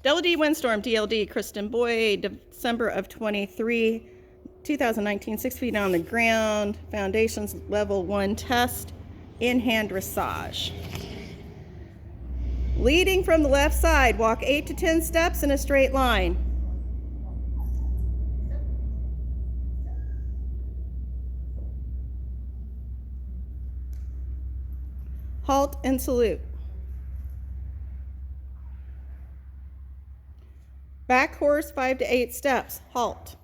Double D windstorm, DLD, Kristen Boyd, December of 23, 2019, 6 feet on the ground, foundations level 1 test, in-hand dressage. Leading from the left side, walk 8 to 10 steps in a straight line. Halt and salute. Back horse 5 to 8 steps, halt.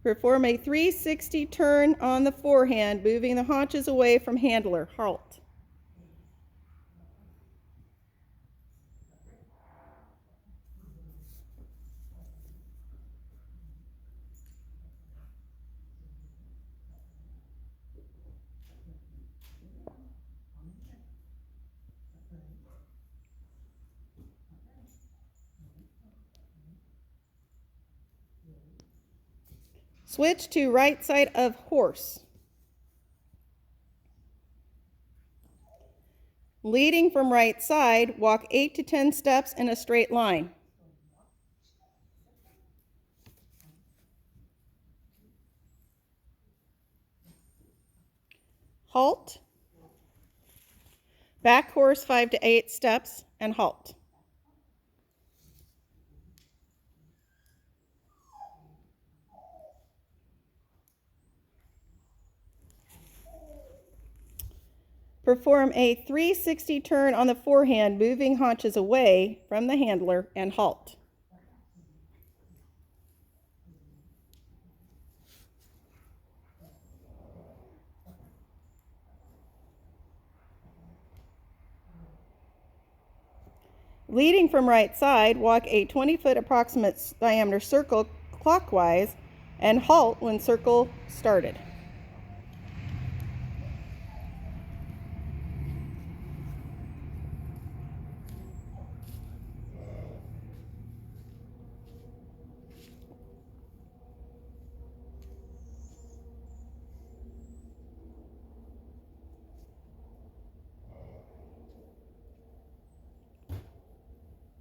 Perform a 360 turn on the forehand, moving the haunches away from handler, halt. Switch to right side of horse. Leading from right side, walk 8 to 10 steps in a straight line. Halt. Back horse 5 to 8 steps and halt. Perform a 360 turn on the forehand, moving haunches away from the handler and halt. Leading from right side, walk a 20-foot approximate diameter circle clockwise and halt when circle started.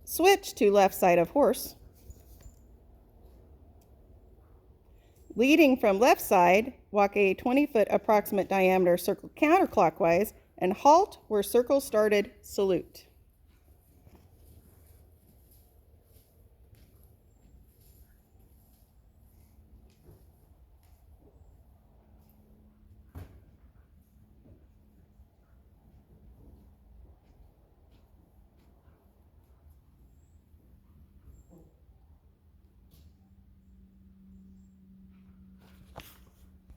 Switch to left side of horse. Leading from left side, walk a 20-foot approximate diameter circle counterclockwise and halt where circle started, salute.